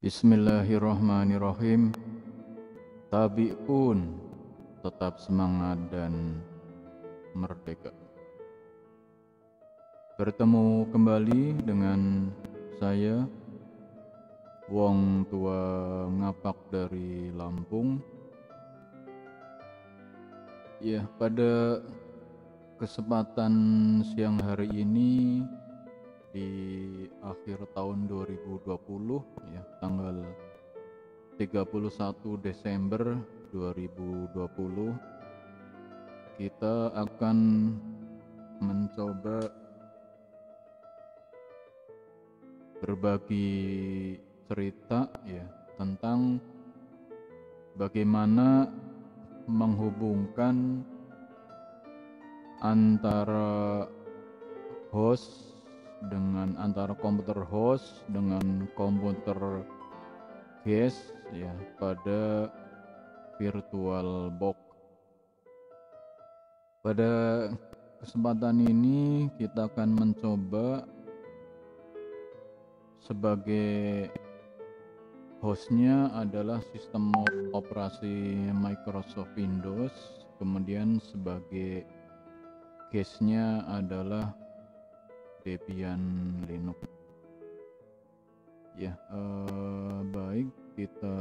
Bismillahirrahmanirrahim. Tabi'un, tetap semangat dan merdeka. Bertemu kembali dengan saya, Wong Tua Ngapak dari Lampung. Ya, pada kesempatan siang hari ini di akhir tahun 2020 ya, tanggal 31 Desember 2020, kita akan mencoba berbagi cerita ya tentang bagaimana menghubungkan antara komputer host dengan komputer guest ya pada VirtualBox. Pada kesempatan ini kita akan mencoba sebagai hostnya adalah sistem operasi Microsoft Windows, kemudian sebagai guestnya adalah Debian Linux. Ya, baik, kita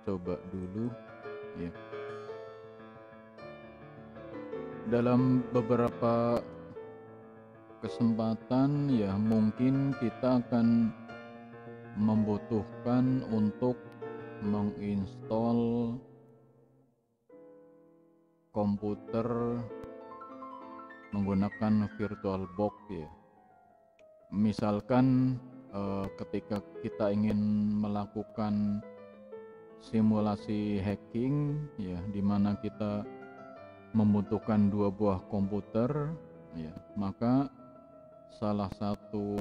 coba dulu ya. Dalam beberapa kesempatan ya mungkin kita akan membutuhkan untuk menginstal komputer menggunakan VirtualBox ya. Misalkan ketika kita ingin melakukan simulasi hacking ya, di mana kita membutuhkan dua buah komputer ya, maka salah satu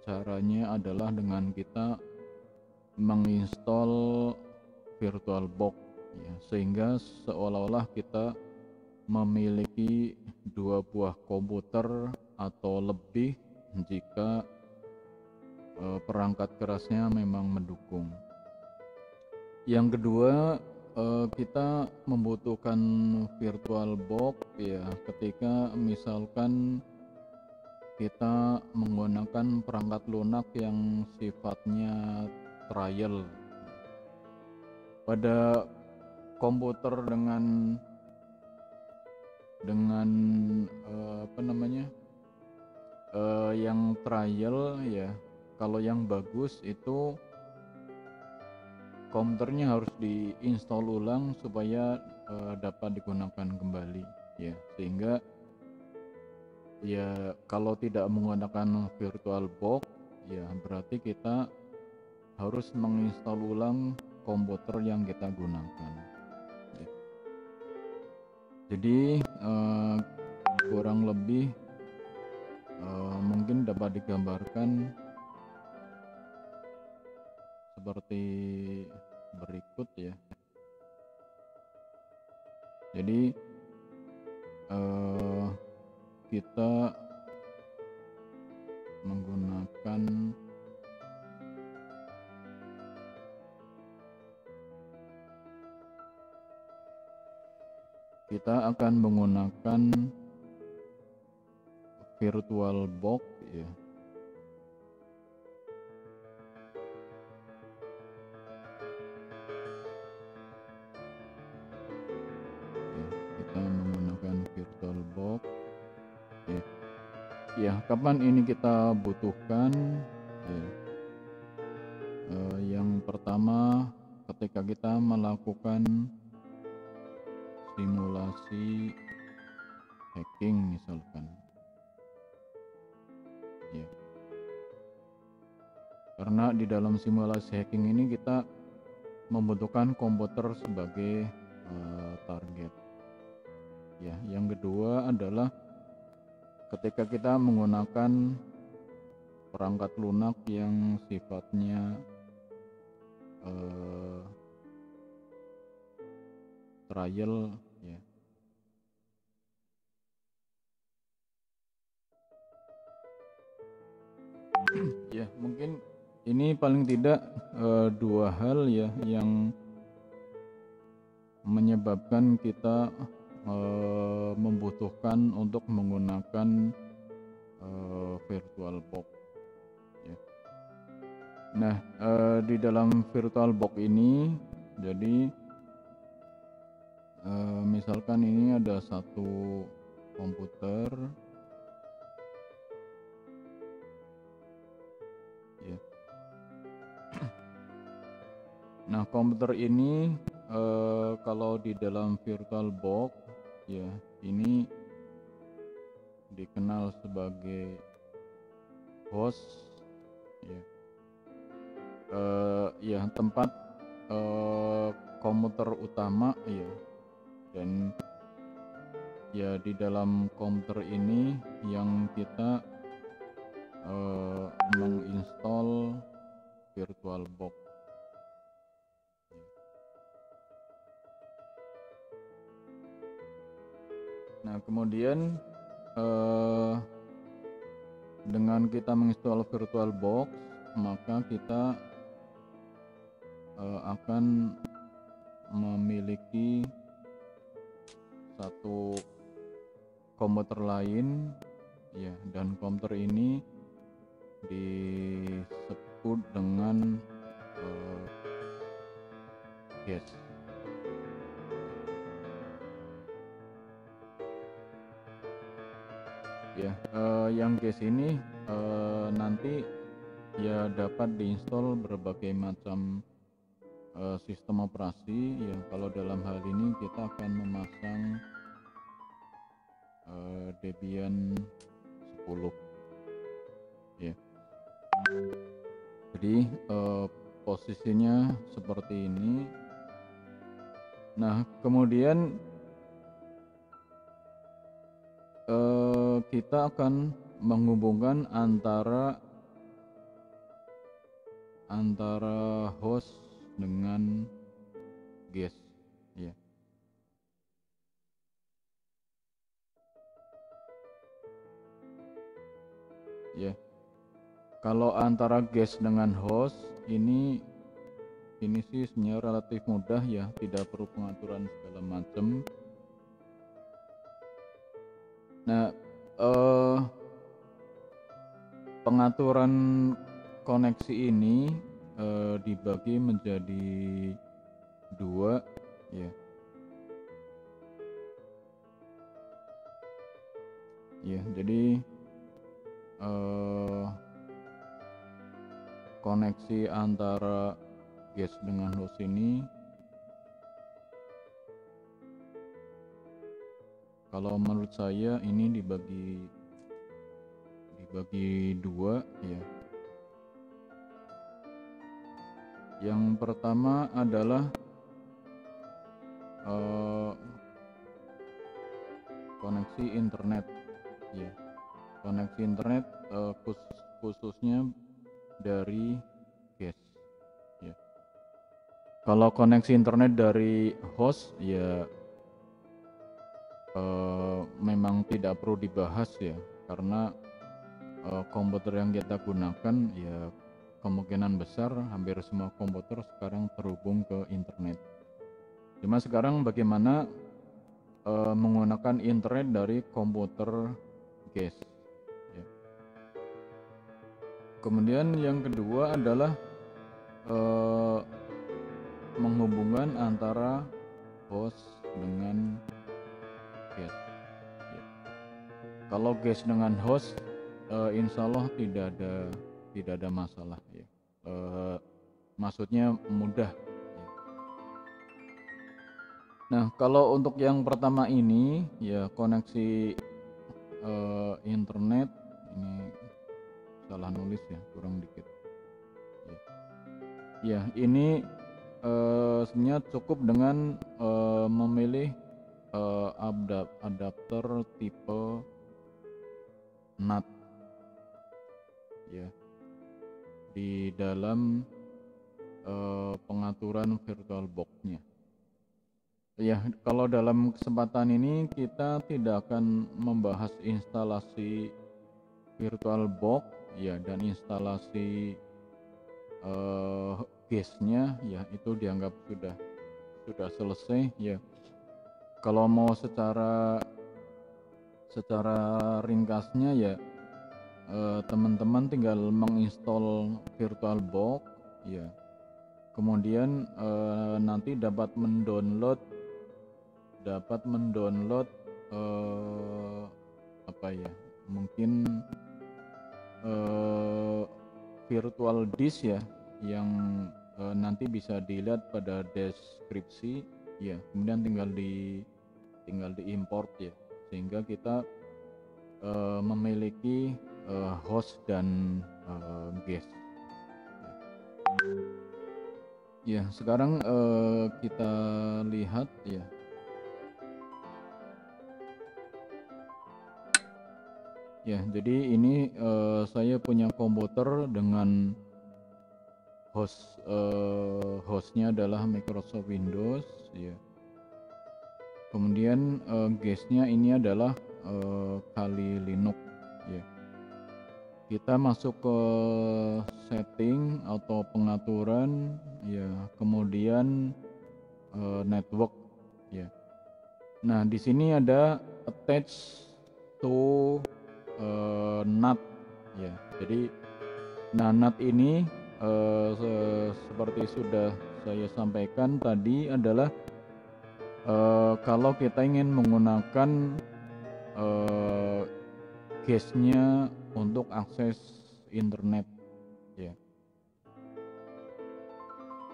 caranya adalah dengan kita menginstal VirtualBox ya, sehingga seolah-olah kita memiliki dua buah komputer atau lebih jika perangkat kerasnya memang mendukung. Yang kedua, kita membutuhkan VirtualBox ya ketika misalkan kita menggunakan perangkat lunak yang sifatnya trial. Pada komputer dengan yang trial ya, kalau yang bagus itu komputernya harus diinstal ulang supaya dapat digunakan kembali ya, sehingga ya kalau tidak menggunakan VirtualBox ya berarti kita harus menginstal ulang komputer yang kita gunakan ya. Jadi kurang lebih mungkin dapat digambarkan seperti berikut ya. Jadi kita akan menggunakan VirtualBox ya. Kita menggunakan VirtualBox ya. Ya, kapan ini kita butuhkan ya. Yang pertama ketika kita melakukan simulasi hacking misalkan ya, karena di dalam simulasi hacking ini kita membutuhkan komputer sebagai target ya. Yang kedua adalah ketika kita menggunakan perangkat lunak yang sifatnya trial ya. Ya, mungkin ini paling tidak dua hal ya yang menyebabkan kita membutuhkan untuk menggunakan VirtualBox ya. Nah, di dalam VirtualBox ini jadi misalkan ini ada satu komputer ya. Nah, komputer ini kalau di dalam VirtualBox ya ini dikenal sebagai host ya, ya tempat komputer utama ya, dan ya di dalam komputer ini yang kita menginstall VirtualBox. Nah, kemudian dengan kita menginstall VirtualBox, maka kita akan memiliki satu komputer lain ya, dan komputer ini disebut dengan guest. Ya, yang guest ini nanti ya dapat diinstal berbagai macam sistem operasi ya. Kalau dalam hal ini kita akan memasang Debian 10 ya. Jadi posisinya seperti ini. Nah, kemudian kita akan menghubungkan antara host dengan guest ya. Ya. Kalau antara guest dengan host ini sih sebenarnya relatif mudah ya, tidak perlu pengaturan segala macam. Nah, pengaturan koneksi ini dibagi menjadi dua ya. Ya, jadi koneksi antara guest dengan host ini kalau menurut saya ini dibagi dua ya. Yang pertama adalah koneksi internet ya. Koneksi internet khususnya dari guest ya. Kalau koneksi internet dari host ya memang tidak perlu dibahas ya, karena komputer yang kita gunakan ya kemungkinan besar hampir semua komputer sekarang terhubung ke internet. Cuma sekarang bagaimana menggunakan internet dari komputer guest ya. Kemudian yang kedua adalah menghubungkan antara host dengan guest ya. Kalau guest dengan host insya Allah tidak ada masalah ya. Maksudnya mudah ya. Nah, kalau untuk yang pertama ini ya koneksi internet, ini salah nulis ya, kurang dikit ya. Ya, ini sebenarnya cukup dengan memilih adapter tipe NAT ya di dalam pengaturan VirtualBox-nya. Ya, kalau dalam kesempatan ini kita tidak akan membahas instalasi VirtualBox ya, dan instalasi guestnya ya itu dianggap sudah selesai ya. Kalau mau secara ringkasnya ya, teman-teman tinggal menginstall VirtualBox ya, kemudian nanti dapat mendownload apa ya, mungkin virtual disk ya, yang nanti bisa dilihat pada deskripsi ya, kemudian tinggal diimport ya, sehingga kita memiliki host dan guest ya. Sekarang kita lihat ya. Ya, jadi ini saya punya komputer dengan hostnya adalah Microsoft Windows ya. Kemudian guestnya ini adalah Kali Linux ya. Kita masuk ke setting atau pengaturan ya, kemudian network ya. Nah, di sini ada attach to NAT ya. Jadi NAT ini seperti sudah saya sampaikan tadi adalah kalau kita ingin menggunakan guestnya untuk akses internet ya.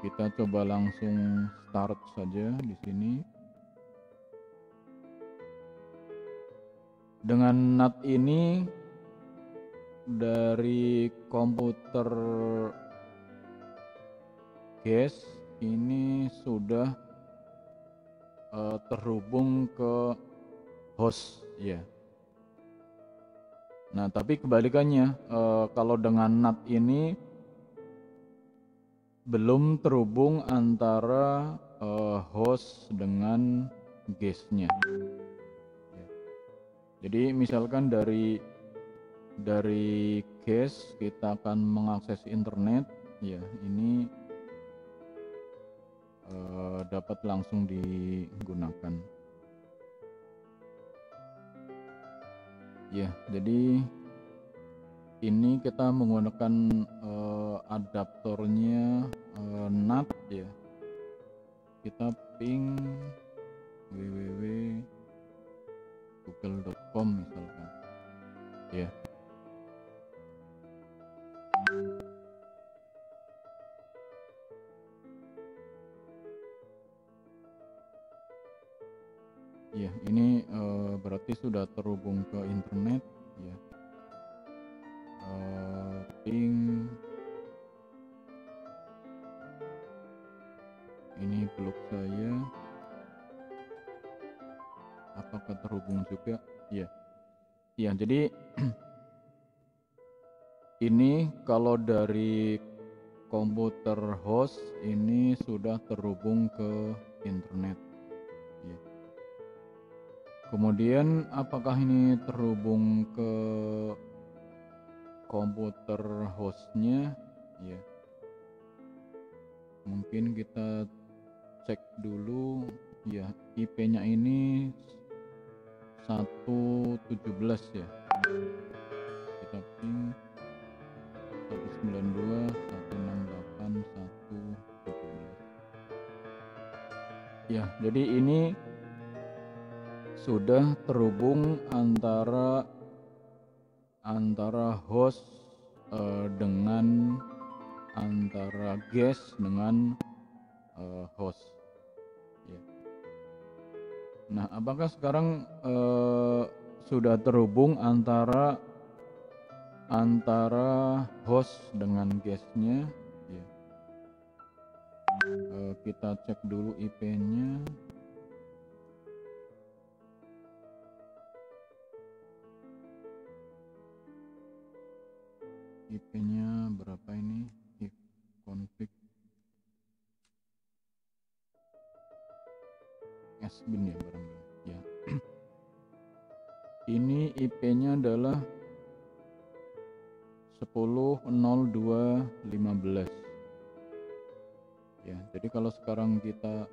Kita coba langsung start saja di sini. Dengan NAT ini dari komputer guest ini sudah terhubung ke host ya. Nah, tapi kebalikannya, kalau dengan NAT ini belum terhubung antara host dengan guestnya. Ya. Jadi misalkan dari guest kita akan mengakses internet, ya ini dapat langsung digunakan. Ya, jadi ini kita menggunakan adaptornya NAT ya. Kita ping www.google.com misalkan. Ya. Ya, ini berarti sudah terhubung ke internet ya. Ping ini blog saya, apakah terhubung juga ya. Ya, jadi ini kalau dari komputer host ini sudah terhubung ke internet ya. Kemudian apakah ini terhubung ke komputer hostnya ya, mungkin kita cek dulu ya. IP-nya ini 117 ya. Kita ping 192.168.117 ya. Jadi ini sudah terhubung antara host dengan antara guest dengan host ya. Nah, apakah sekarang sudah terhubung antara host dengan guestnya ya. Kita cek dulu IP-nya. IP-nya berapa ini? If config sbin ya barangkali ya. Ini IP-nya adalah 10.02.15 ya. Jadi kalau sekarang kita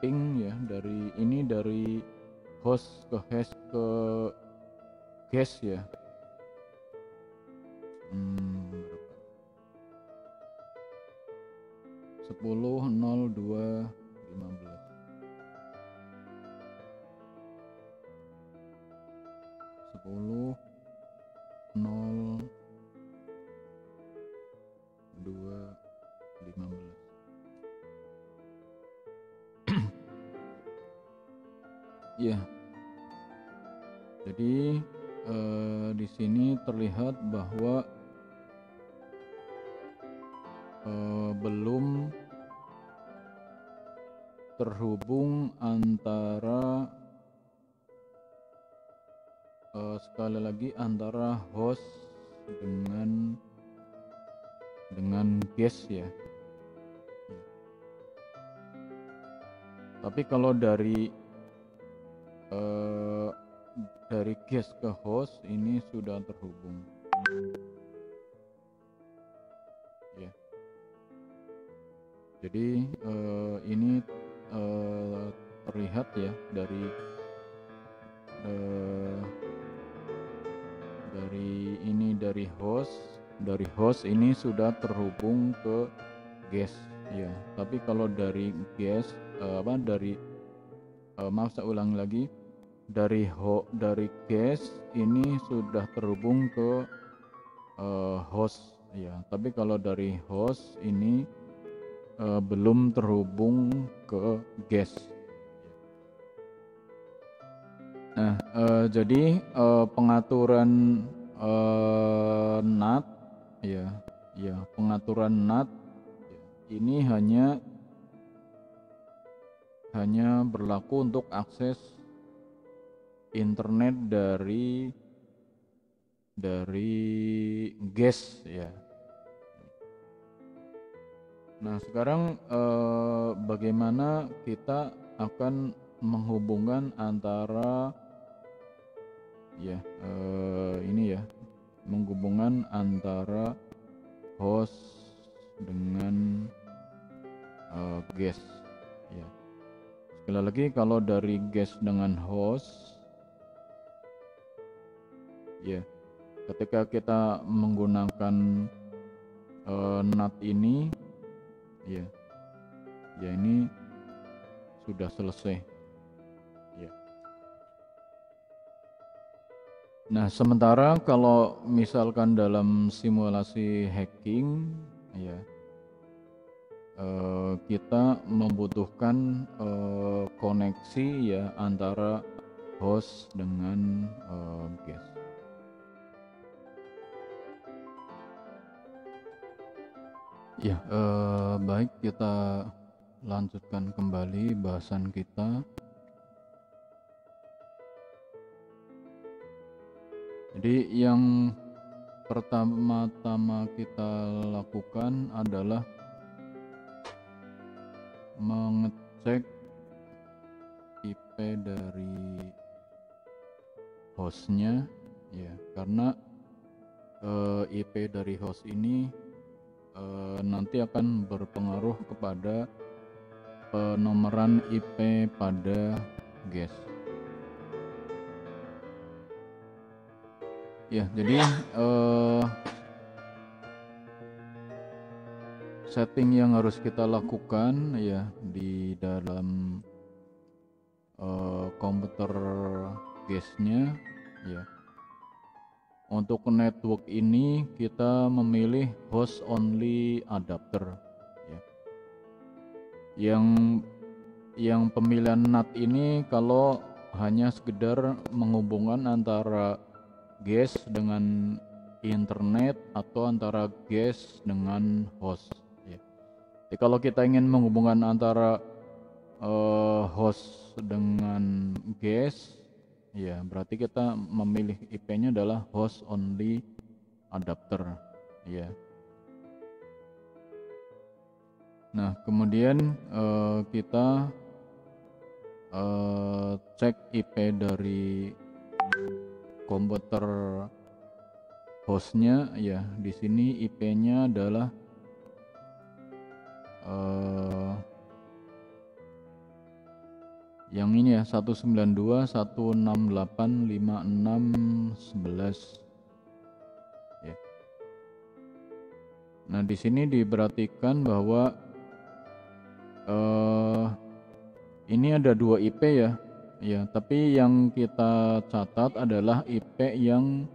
ping ya, dari ini, dari host ke hash ke guest ya. Berapa? 10.02.15 10.02.15. Ya, jadi di sini terlihat bahwa belum terhubung antara sekali lagi antara host dengan guest ya. Tapi kalau dari guest ke host ini sudah terhubung ya. Jadi ini terlihat ya dari host ini sudah terhubung ke guest ya. Tapi kalau dari guest maaf, saya ulang lagi, dari guest ini sudah terhubung ke host ya. Tapi kalau dari host ini belum terhubung ke guest. Nah, jadi pengaturan NAT ya, pengaturan NAT ini hanya berlaku untuk akses internet dari guest ya. Nah, sekarang bagaimana kita akan menghubungkan antara menghubungkan antara host dengan guest ya. Sekali lagi, kalau dari guest dengan host ya, ketika kita menggunakan NAT ini ya, ini sudah selesai ya. Nah, sementara kalau misalkan dalam simulasi hacking ya, kita membutuhkan koneksi ya antara host dengan guest. Ya, baik, kita lanjutkan kembali bahasan kita. Jadi yang pertama-tama kita lakukan adalah mengecek IP dari hostnya ya, karena IP dari host ini nanti akan berpengaruh kepada penomoran IP pada guest. Ya, jadi setting yang harus kita lakukan ya di dalam komputer guestnya ya. Untuk network ini kita memilih host only adapter ya. Yang pemilihan NAT ini kalau hanya sekedar menghubungkan antara guest dengan internet atau antara guest dengan host ya. Jadi kalau kita ingin menghubungkan antara host dengan guest ya, berarti kita memilih IP-nya adalah host only adapter ya. Nah, kemudian kita cek IP dari komputer hostnya ya. Di sini IP-nya adalah yang ini ya, 192.168.56.11 ya. Nah, di sini diperhatikan bahwa ini ada 2 IP ya. Ya, tapi yang kita catat adalah IP yang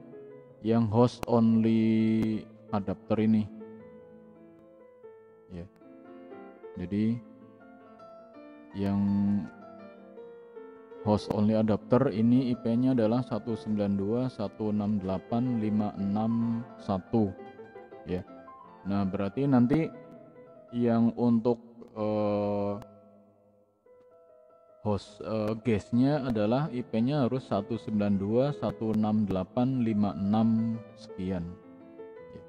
host only adapter ini. Ya. Jadi yang host only adapter ini IP-nya adalah 192.168.561 ya. Nah, berarti nanti yang untuk host guestnya adalah IP-nya harus 192.168.56 sekian ya.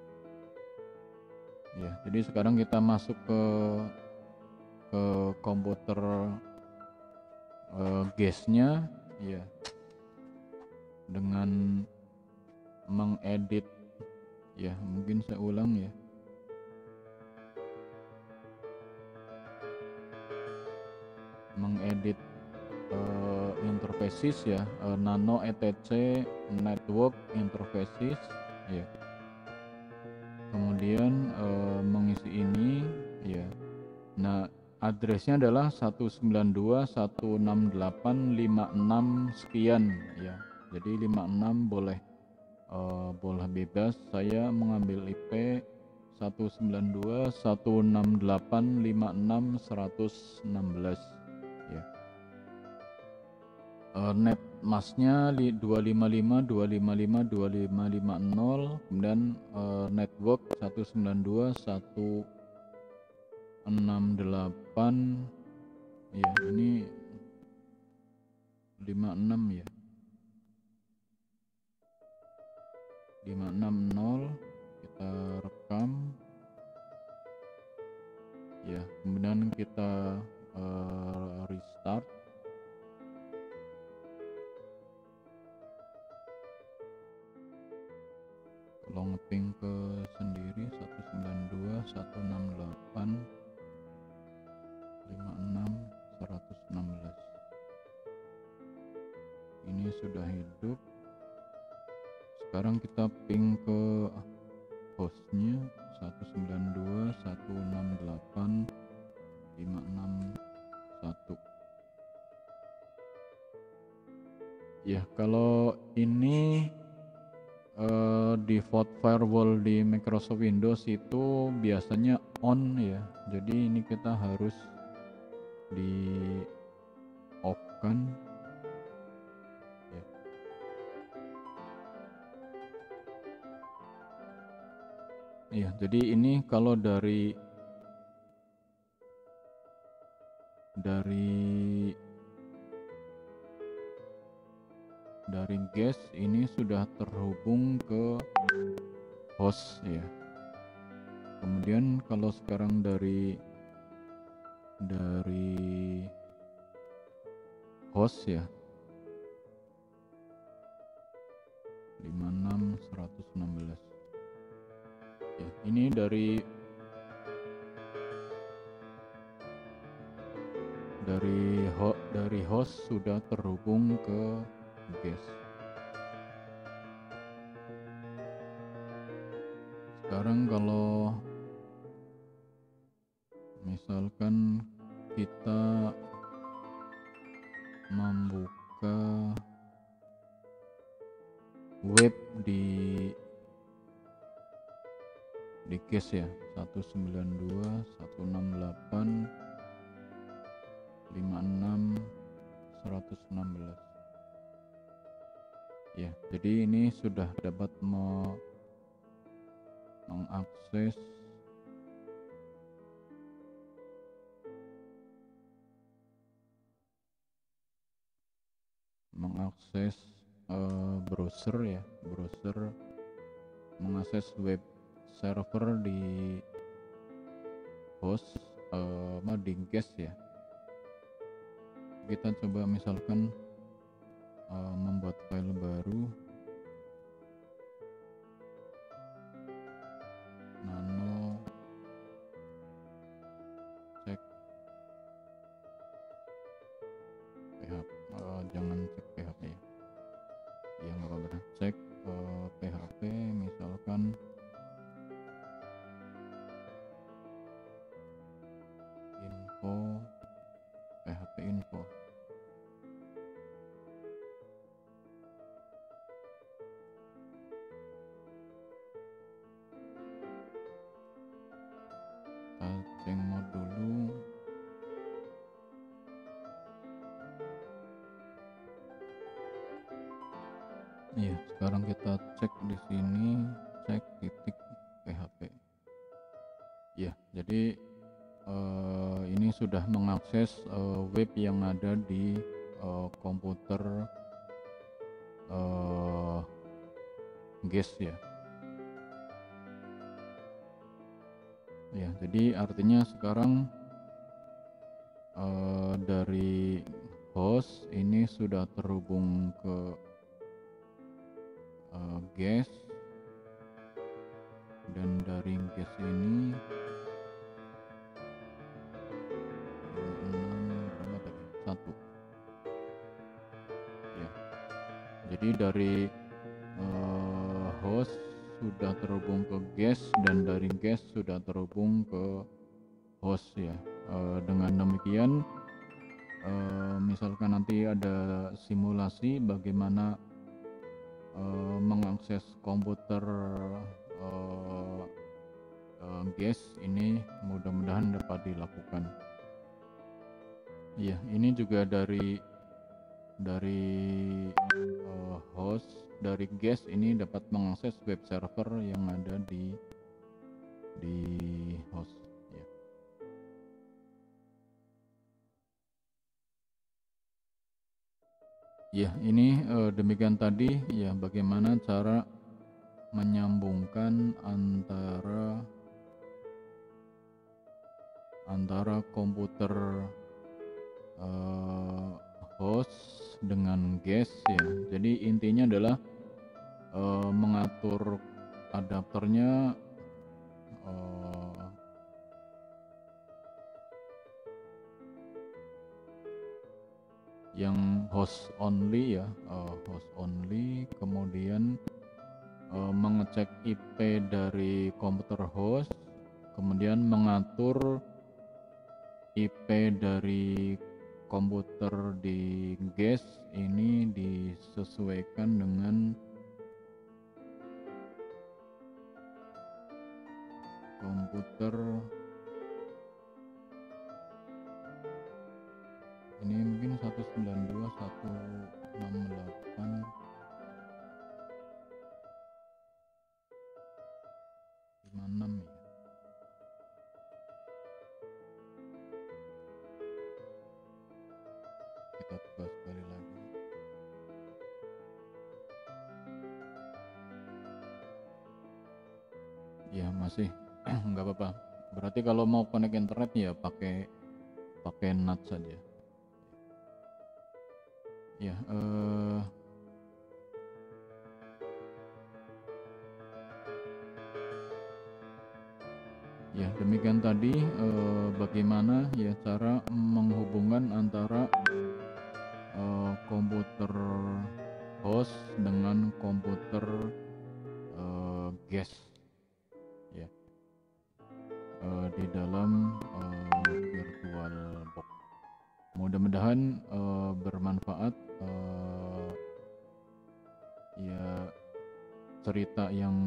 Ya, jadi sekarang kita masuk ke komputer guestnya ya, dengan mengedit ya, mungkin saya ulang ya. Mengedit interfaces ya, nano etc network interfaces ya. Kemudian mengisi ini ya. Nah, addressnya adalah 192.168.56 sekian ya. Jadi 56 boleh bebas. Saya mengambil IP 192.168.56.116 ya. Net masknya 255.255.2550, kemudian network 192.168 ya, ini 56 ya, 560 kita rekam ya, kemudian kita restart. Kalau ngeping ke sendiri 192.168.56.116 ini sudah hidup. Sekarang kita ping ke hostnya 192.168.561 ya. Kalau ini default firewall di Microsoft Windows itu biasanya on ya, jadi ini kita harus di off kan ya. Iya, jadi ini kalau dari guest ini sudah terhubung ke host ya. Kemudian kalau sekarang dari host ya, 56.116 ya, ini dari host sudah terhubung ke guest. Sekarang kalau misalkan kita membuka web di guest ya, 192.168.56.116 ya. Jadi ini sudah dapat mengakses browser ya, mengakses web server di host di guest ya. Kita coba misalkan membuat file baru sekarang kita cek di sini, cek titik PHP. Ya, jadi ini sudah mengakses web yang ada di komputer guest ya. Ya, jadi artinya sekarang dari host ini sudah terhubung ke guest, dan dari guest ini berapa tadi? 1 ya. Jadi dari host sudah terhubung ke guest, dan dari guest sudah terhubung ke host ya. Dengan demikian misalkan nanti ada simulasi bagaimana mengakses komputer guest ini, mudah-mudahan dapat dilakukan. Ya, ini juga dari host, dari guest ini dapat mengakses web server yang ada di host ya. Ya, ini demikian tadi ya, bagaimana cara menyambungkan antara komputer host dengan guest ya. Jadi intinya adalah mengatur adapternya yang host only ya, host only, kemudian mengecek IP dari komputer host, kemudian mengatur IP dari komputer di guest ini disesuaikan dengan komputer ini, mungkin 192.168.56 ya. Kita buka sekali lagi. Ya, masih nggak apa-apa. Berarti kalau mau connect internet ya pakai NAT saja. Ya, ya demikian tadi bagaimana ya cara menghubungkan antara komputer host dengan komputer guest ya, di dalam VirtualBox. Mudah-mudahan bermanfaat ya cerita yang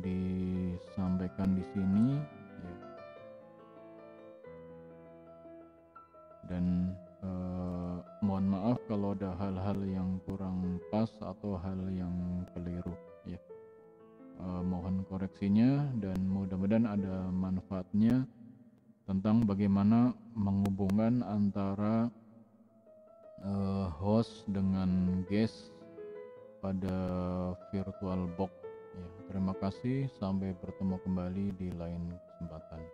disampaikan di sini ya. Dan mohon maaf kalau ada hal-hal yang kurang pas atau hal yang keliru ya. Mohon koreksinya, dan mudah-mudahan ada manfaatnya tentang bagaimana menghubungkan antara host dengan guest pada VirtualBox ya. Terima kasih, sampai bertemu kembali di lain kesempatan.